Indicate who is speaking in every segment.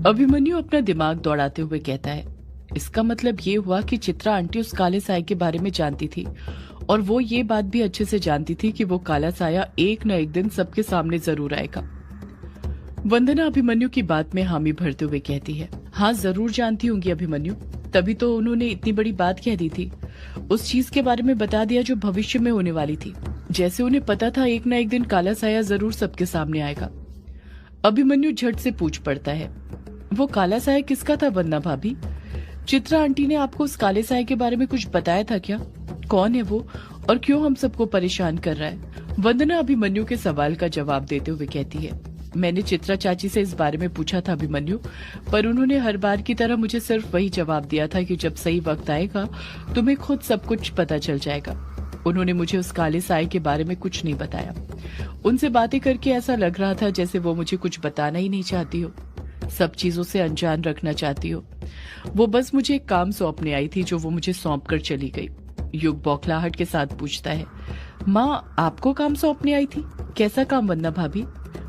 Speaker 1: अभिमन्यु अपना दिमाग दौड़ाते हुए कहता है, इसका मतलब ये हुआ कि चित्रा आंटी उस काले साए के बारे में जानती थी और वो ये बात भी अच्छे से जानती थी कि वो काला साया एक न एक दिन सबके सामने जरूर आएगा। वंदना अभिमन्यु की बात में हामी भरते हुए कहती है, हाँ जरूर जानती होंगी अभिमन्यु, तभी तो उन्होंने इतनी बड़ी बात कह दी थी। उस चीज के बारे में बता दिया जो भविष्य में होने वाली थी, जैसे उन्हें पता था एक न एक दिन काला साया जरूर सबके सामने आएगा। अभिमन्यु झट से पूछ पड़ता है, वो काला साया किसका था वंदना भाभी? चित्रा आंटी ने आपको उस काले साए के बारे में कुछ बताया था क्या? कौन है वो और क्यों हम सबको परेशान कर रहा है? वंदना अभिमन्यु के सवाल का जवाब देते हुए कहती है, मैंने चित्रा चाची से इस बारे में पूछा था अभिमन्यु, पर उन्होंने हर बार की तरह मुझे सिर्फ वही जवाब दिया था कि जब सही वक्त आएगा तुम्हें खुद सब कुछ पता चल जाएगा। उन्होंने मुझे उस काले साए के बारे में कुछ नहीं बताया। उनसे बातें करके ऐसा लग रहा था जैसे वो मुझे कुछ बताना ही नहीं चाहती हो, सब चीजों से अनजान रखना चाहती हो। वो बस मुझे एक काम सौंपने आई थी जो वो मुझे सौंप कर चली गई। युग बौखलाहट के साथ पूछता है, माँ आपको काम सौंपने आई थी? कैसा काम वंदना भाभी?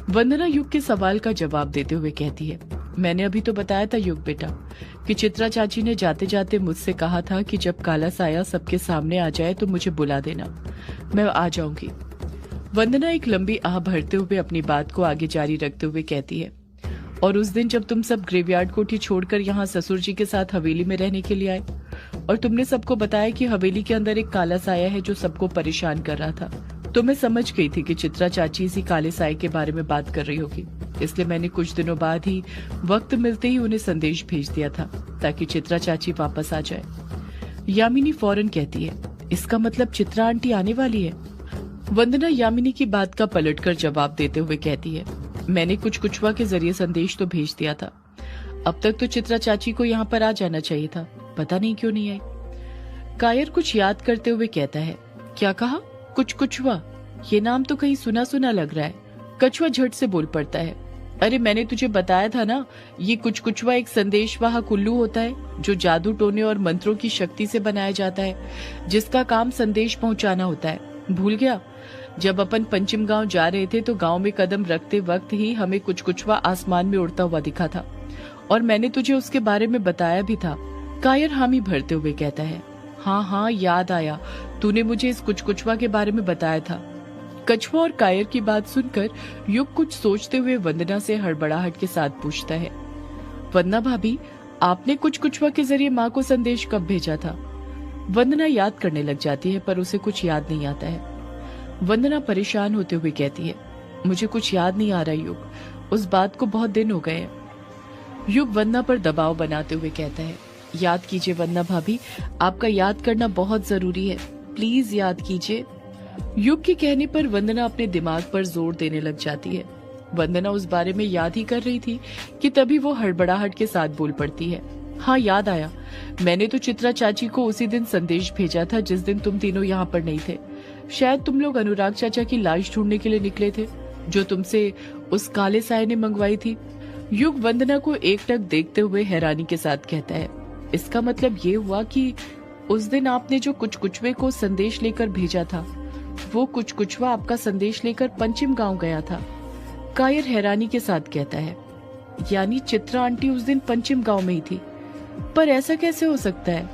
Speaker 1: वंदना युग के सवाल का जवाब देते हुए कहती है, मैंने अभी तो बताया था युग बेटा कि चित्रा चाची ने जाते जाते मुझसे कहा था कि जब काला साया सबके सामने आ जाए तो मुझे बुला देना, मैं आ जाऊंगी। वंदना एक लंबी आह भरते हुए अपनी बात को आगे जारी रखते हुए कहती है, और उस दिन जब तुम सब ग्रेवयार्ड कोठी छोड़कर यहाँ ससुर जी के साथ हवेली में रहने के लिए आए और तुमने सबको बताया कि हवेली के अंदर एक काला साया है जो सबको परेशान कर रहा था, तो मैं समझ गई थी कि चित्रा चाची इसी काले साए के बारे में बात कर रही होगी। इसलिए मैंने कुछ दिनों बाद ही वक्त मिलते ही उन्हें संदेश भेज दिया था ताकि चित्रा चाची वापस आ जाए। यामिनी फौरन कहती है, इसका मतलब चित्रा आंटी आने वाली है? वंदना यामिनी की बात का पलटकर जवाब देते हुए कहती है, मैंने कुछ कुछवा के जरिए संदेश तो भेज दिया था। अब तक तो चित्रा चाची को यहाँ पर आ जाना चाहिए था, पता नहीं क्यों नहीं आई। कायर कुछ याद करते हुए कहता है, क्या कहा? कुछ कुछवा? ये नाम तो कहीं सुना सुना लग रहा है। कछुआ झट से बोल पड़ता है, अरे मैंने तुझे बताया था ना, ये कुछ कुछवा एक संदेशवाहक उल्लू होता है जो जादू टोने और मंत्रों की शक्ति से बनाया जाता है, जिसका काम संदेश पहुंचाना होता है। भूल गया? जब अपन पंचिम गांव जा रहे थे तो गांव में कदम रखते वक्त ही हमें कुछ कुछवा आसमान में उड़ता हुआ दिखा था और मैंने तुझे उसके बारे में बताया भी था। कायर हामी भरते हुए कहता है, हाँ हाँ याद आया, तूने मुझे इस कुछ कुछवा के बारे में बताया था। कछुआ और कायर की बात सुनकर युग कुछ सोचते हुए वंदना से हड़बड़ाहट के साथ पूछता है, वंदना भाभी आपने कुछ कुछवा के जरिए माँ को संदेश कब भेजा था? वंदना याद करने लग जाती है पर उसे कुछ याद नहीं आता है। वंदना परेशान होते हुए कहती है, मुझे कुछ याद नहीं आ रहा युग, उस बात को बहुत दिन हो गए हैं। युग वंदना पर दबाव बनाते हुए कहता है, याद कीजिए वंदना भाभी, आपका याद करना बहुत जरूरी है, प्लीज याद कीजिए। युग के कहने पर वंदना अपने दिमाग पर जोर देने लग जाती है। वंदना उस बारे में याद ही कर रही थी कि तभी वो हड़बड़ाहट के साथ बोल पड़ती है, हाँ याद आया, मैंने तो चित्रा चाची को उसी दिन संदेश भेजा था जिस दिन तुम तीनों यहाँ पर नहीं थे। शायद तुम लोग अनुराग चाचा की लाश ढूंढने के लिए निकले थे जो तुमसे उस काले साए ने मंगवाई थी। युग वंदना को एकटक देखते हुए हैरानी के साथ कहता है, इसका मतलब ये हुआ कि उस दिन आपने जो कुछ कुछवे को संदेश लेकर भेजा था, वो कुछ कुछवा आपका संदेश लेकर पंचिम गांव गया था। कायर हैरानी के साथ कहता है, यानी चित्रा आंटी उस दिन पंचिम गांव में ही थी? पर ऐसा कैसे हो सकता है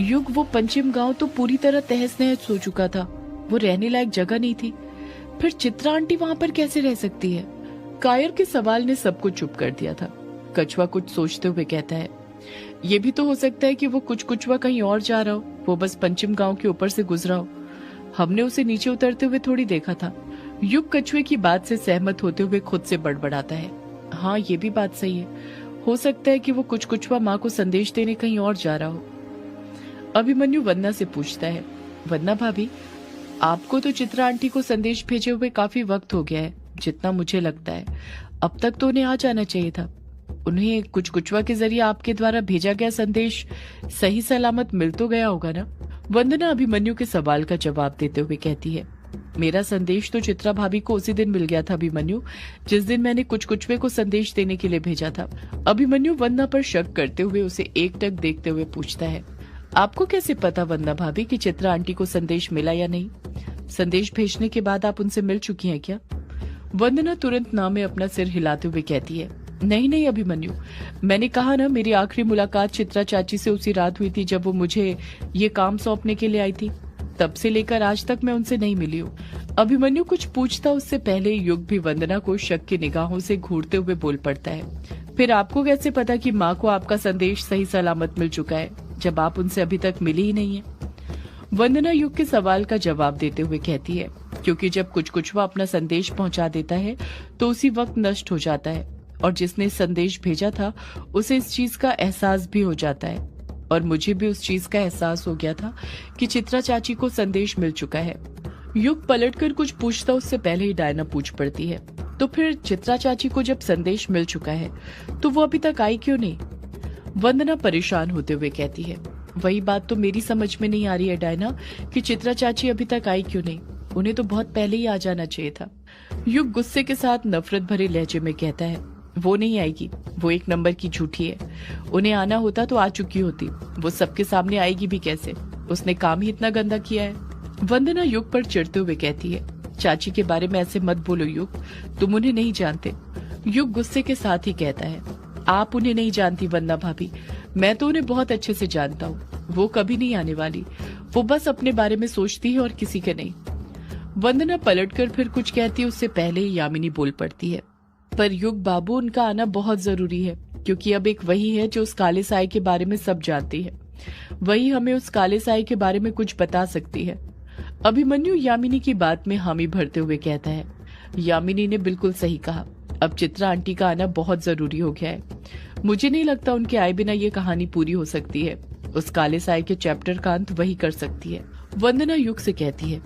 Speaker 1: युग? वो पंचिम गांव तो पूरी तरह तहस नहस हो चुका था, वो रहने लायक जगह नहीं थी, फिर चित्रा आंटी वहां पर कैसे रह सकती है? कायर के सवाल ने सबको चुप कर दिया था। कछुआ कुछ सोचते हुए कहता है, ये भी तो हो सकता है कि वो कुछ कुछवा कहीं और जा रहा हो, वो बस पंचिम गांव के ऊपर से गुजरा हो, हमने उसे नीचे उतरते हुए थोड़ी देखा था। युग कछुए की बात से सहमत होते हुए खुद से बड़बड़ाता है, हाँ ये भी बात सही है, हो सकता है कि वो कुछ कुछवा माँ को संदेश देने कहीं और जा रहा हो। अभिमन्यु वंदना से पूछता है, वंदना भाभी आपको तो चित्रा आंटी को संदेश भेजे हुए काफी वक्त हो गया है, जितना मुझे लगता है अब तक तो उन्हें आ जाना चाहिए था। उन्हें कुछ कुछवा के जरिए आपके द्वारा भेजा गया संदेश सही सलामत मिल तो गया होगा ना? वंदना अभिमन्यु के सवाल का जवाब देते हुए कहती है, मेरा संदेश तो चित्रा भाभी को उसी दिन मिल गया था अभिमन्यु, जिस दिन मैंने कुछ कुछवे को संदेश देने के लिए भेजा था। अभिमन्यु वंदना पर शक करते हुए उसे एकटक देखते हुए पूछता है, आपको कैसे पता वंदना भाभी कि चित्रा आंटी को संदेश मिला या नहीं? संदेश भेजने के बाद आप उनसे मिल चुकी हैं क्या? वंदना तुरंत ना में अपना सिर हिलाते हुए कहती है, नहीं नहीं अभिमन्यु, मैंने कहा ना, मेरी आखिरी मुलाकात चित्रा चाची से उसी रात हुई थी जब वो मुझे ये काम सौंपने के लिए आई थी। तब से लेकर आज तक मैं उनसे नहीं मिली हूँ। अभिमन्यु कुछ पूछता उससे पहले युग भी वंदना को शक की निगाहों से घूरते हुए बोल पड़ता है। फिर आपको कैसे पता कि माँ को आपका संदेश सही सलामत मिल चुका है, जब आप उनसे अभी तक मिली ही नहीं है? वंदना युग के सवाल का जवाब देते हुए कहती है, क्योंकि जब कुछ वो अपना संदेश पहुंचा देता है तो उसी वक्त नष्ट हो जाता है, और जिसने संदेश भेजा था उसे इस चीज का एहसास भी हो जाता है। और मुझे भी उस चीज का एहसास हो गया था कि चित्रा चाची को संदेश मिल चुका है। युग पलटकर कुछ पूछता उससे पहले ही डायना पूछ पड़ती है, तो फिर चित्रा चाची को जब संदेश मिल चुका है तो वो अभी तक आई क्यों नहीं? वंदना परेशान होते हुए कहती है, वही बात तो मेरी समझ में नहीं आ रही है डायना, कि चित्रा चाची अभी तक आई क्यों नहीं? उन्हें तो बहुत पहले ही आ जाना चाहिए था। युग गुस्से के साथ नफरत भरे लहजे में कहता है, वो नहीं आएगी, वो एक नंबर की झूठी है। उन्हें आना होता तो आ चुकी होती, वो सबके सामने आएगी भी कैसे? उसने काम ही इतना गंदा किया है। वंदना युग पर चिढ़ते हुए कहती है, चाची के बारे में ऐसे मत बोलो युग, तुम उन्हें नहीं जानते। युग गुस्से के साथ ही कहता है, आप उन्हें नहीं जानती वंदना भाभी, मैं तो उन्हें बहुत अच्छे से जानता हूँ। वो कभी नहीं आने वाली, वो बस अपने बारे में सोचती है और किसी के नहीं। वंदना पलटकर फिर कुछ कहती है उससे पहले ही यामिनी बोल पड़ती है, पर युग बाबू, उनका आना बहुत जरूरी है, क्योंकि अब एक वही है जो उस काले साए के बारे में सब जानती है। वही हमें उस काले साए के बारे में कुछ बता सकती है। अभिमन्यु यामिनी की बात में हामी भरते हुए कहता है, यामिनी ने बिल्कुल सही कहा, अब चित्रा आंटी का आना बहुत जरूरी हो गया है। मुझे नहीं लगता उनके आए बिना ये कहानी पूरी हो सकती है। उस काले साए के चैप्टर का अंत वही कर सकती है। वंदना युग से कहती है,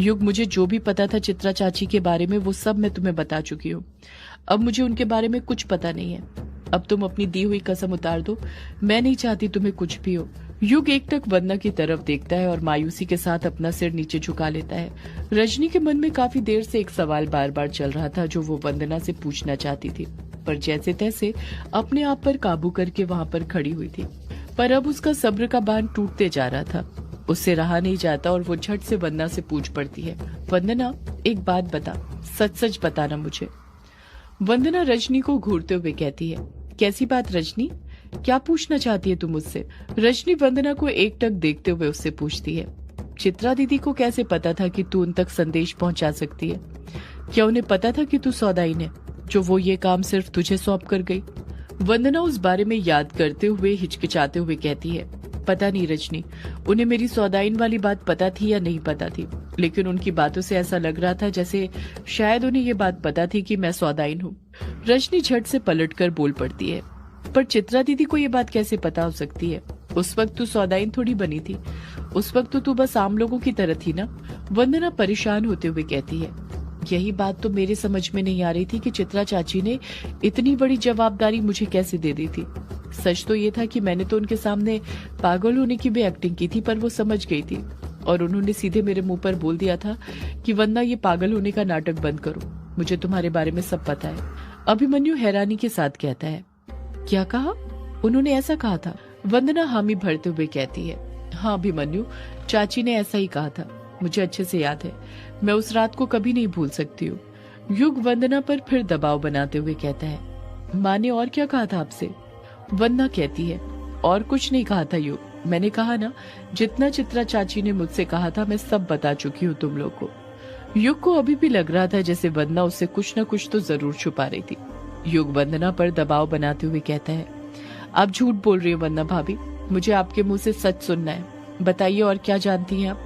Speaker 1: युग, मुझे जो भी पता था चित्रा चाची के बारे में वो सब मैं तुम्हें बता चुकी हूँ। अब मुझे उनके बारे में कुछ पता नहीं है। अब तुम अपनी दी हुई कसम उतार दो, मैं नहीं चाहती तुम्हें कुछ भी हो। युग एकटक वंदना की तरफ देखता है और मायूसी के साथ अपना सिर नीचे झुका लेता है। रजनी के मन में काफी देर से एक सवाल बार बार चल रहा था जो वो वंदना से पूछना चाहती थी, पर जैसे तैसे अपने आप पर काबू करके वहाँ पर खड़ी हुई थी। पर अब उसका सब्र का बांध टूटते जा रहा था, उससे रहा नहीं जाता और वो झट से वंदना से पूछ पड़ती है, वंदना एक बात बता, सच सच बताना मुझे। वंदना रजनी को घूरते हुए कहती है, कैसी बात रजनी, क्या पूछना चाहती है तू मुझसे? रजनी वंदना को एकटक देखते हुए उससे पूछती है, चित्रा दीदी को कैसे पता था कि तू उन तक संदेश पहुंचा सकती है? क्या उन्हें पता था कि तू सौदाइन है, जो वो ये काम सिर्फ तुझे सौंप कर गई? वंदना उस बारे में याद करते हुए हिचकिचाते हुए कहती है, पता नहीं रजनी, उन्हें मेरी सौदाइन वाली बात पता थी या नहीं पता थी, लेकिन उनकी बातों से ऐसा लग रहा था जैसे शायद उन्हें ये बात पता थी कि मैं सौदाइन हूँ। रजनी झट से पलटकर बोल पड़ती है, पर चित्रा दीदी को ये बात कैसे पता हो सकती है? उस वक्त तू सौदाइन थोड़ी बनी थी, उस वक्त तो तू बस आम लोगों की तरह थी ना। वंदना परेशान होते हुए कहती है, यही बात तो मेरे समझ में नहीं आ रही थी कि चित्रा चाची ने इतनी बड़ी जवाबदारी मुझे कैसे दे दी थी। सच तो ये था कि मैंने तो उनके सामने पागल होने की भी एक्टिंग की थी, पर वो समझ गई थी और उन्होंने सीधे मेरे मुंह पर बोल दिया था कि वंदना ये पागल होने का नाटक बंद करो, मुझे तुम्हारे बारे में सब पता है। अभिमन्यु हैरानी के साथ कहता है, क्या कहा? उन्होंने ऐसा कहा था? वंदना हामी भरते हुए कहती है, हाँ अभिमन्यु, चाची ने ऐसा ही कहा था, मुझे अच्छे से याद है, मैं उस रात को कभी नहीं भूल सकती हूँ। युग वंदना पर फिर दबाव बनाते हुए कहता है, माँ ने और क्या कहा था आपसे? वंदना कहती है, और कुछ नहीं कहा था युग, मैंने कहा ना, जितना चित्रा चाची ने मुझसे कहा था मैं सब बता चुकी हूँ तुम लोग को। युग को अभी भी लग रहा था जैसे वंदना उससे कुछ न कुछ तो जरूर छुपा रही थी। युग वंदना पर दबाव बनाते हुए कहता है, आप झूठ बोल रही हो वंदना भाभी, मुझे आपके मुंह से सच सुनना है, बताइए और क्या जानती हैं आप?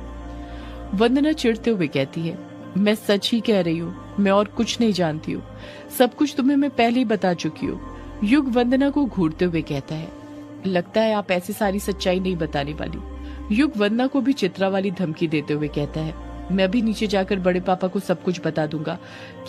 Speaker 1: वंदना चिढ़ते हुए कहती है, मैं सच ही कह रही हूँ, मैं और कुछ नहीं जानती हूँ, सब कुछ तुम्हें मैं पहले ही बता चुकी हूँ। युग वंदना को घूरते हुए कहता है, लगता है आप ऐसी सारी सच्चाई नहीं बताने वाली। युग वंदना को भी चित्रा वाली धमकी देते हुए कहता है, मैं भी नीचे जाकर बड़े पापा को सब कुछ बता दूंगा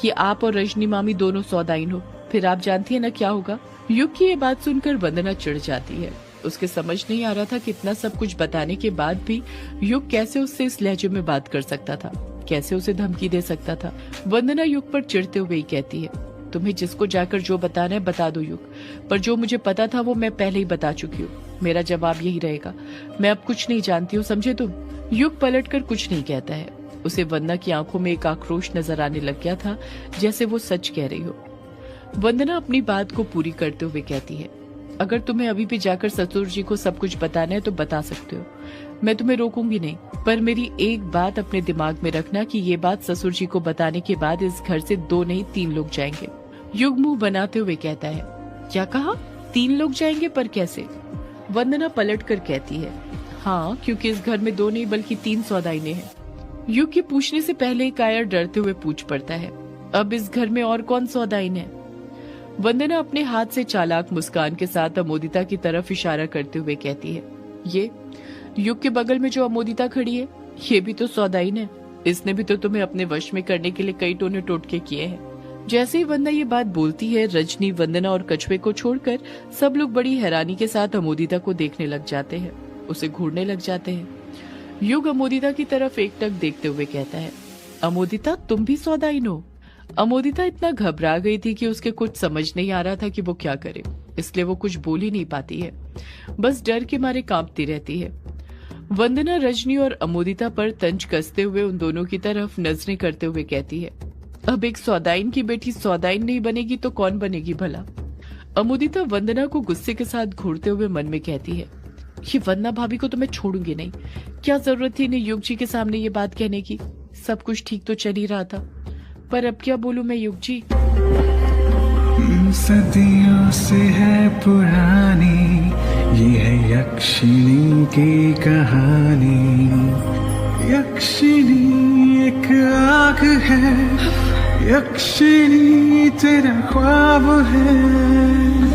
Speaker 1: कि आप और रजनी मामी दोनों सौदाइन हो, फिर आप जानती है ना क्या होगा। युग की ये बात सुनकर वंदना चिढ़ जाती है। उसके समझ नहीं आ रहा था कि इतना सब कुछ बताने के बाद भी युग कैसे उससे इस लहजे में बात कर सकता था, कैसे उसे धमकी दे सकता था। वंदना युग पर चिढ़ते हुए ही कहती है, तुम्हें जिसको जाकर जो बताना है बता दो युग, पर जो मुझे पता था वो मैं पहले ही बता चुकी हूँ। मेरा जवाब यही रहेगा, मैं अब कुछ नहीं जानती हूँ, समझे तुम? युग पलटकर कुछ नहीं कहता है। उसे वंदना की आंखों में एक आक्रोश नजर आने लग गया था, जैसे वो सच कह रही हो। वंदना अपनी बात को पूरी करते हुए कहती है, अगर तुम्हें अभी भी जाकर ससुर जी को सब कुछ बताना है तो बता सकते हो, मैं तुम्हें रोकूंगी नहीं। पर मेरी एक बात अपने दिमाग में रखना कि ये बात ससुर जी को बताने के बाद इस घर से 2 नहीं 3 लोग जाएंगे। युग मुंह बनाते हुए कहता है, क्या कहा? 3 लोग जाएंगे? पर कैसे? वंदना पलट कर कहती है, हाँ, क्योंकि इस घर में 2 नहीं बल्कि 3 सौदाइने हैं। युग के पूछने से पहले कायर डरते हुए पूछ पड़ता है, अब इस घर में और कौन सौदाइन है? वंदना अपने हाथ से चालाक मुस्कान के साथ अमोदिता की तरफ इशारा करते हुए कहती है, ये युग के बगल में जो अमोदिता खड़ी है, ये भी तो सौदाइन है। इसने भी तो तुम्हें अपने वश में करने के लिए कई टोने टोटके किए हैं। जैसे ही वंदना ये बात बोलती है, रजनी, वंदना और कछुए को छोड़कर सब लोग बड़ी हैरानी के साथ अमोदिता को देखने लग जाते हैं, उसे घूरने लग जाते हैं। युग अमोदिता की तरफ एकटक देखते हुए कहता है, अमोदिता, तुम भी सौदाइन हो? अमोदिता इतना घबरा गई थी कि उसके कुछ समझ नहीं आ रहा था कि वो क्या करे, इसलिए वो कुछ बोल ही नहीं पाती है, बस डर के मारे कांपती रहती है। वंदना रजनी और अमोदिता पर तंज कसते हुए उन दोनों की तरफ नजरें करते हुए कहती है, अब एक सौदाइन की बेटी सौदाइन नहीं बनेगी तो कौन बनेगी भला? अमोदिता वंदना को गुस्से के साथ घूरते हुए मन में कहती है, ये वंदना भाभी को तो मैं छोड़ूंगी नहीं। क्या जरूरत थी इन्हें युग जी के सामने ये बात कहने की? सब कुछ ठीक तो चल ही रहा था, पर अब क्या बोलूं मैं युग जी?
Speaker 2: सदियों से है पुरानी ये है यक्षिणी की कहानी। यक्षिणी एक आग है, यक्षिणी तेरा ख्वाब है।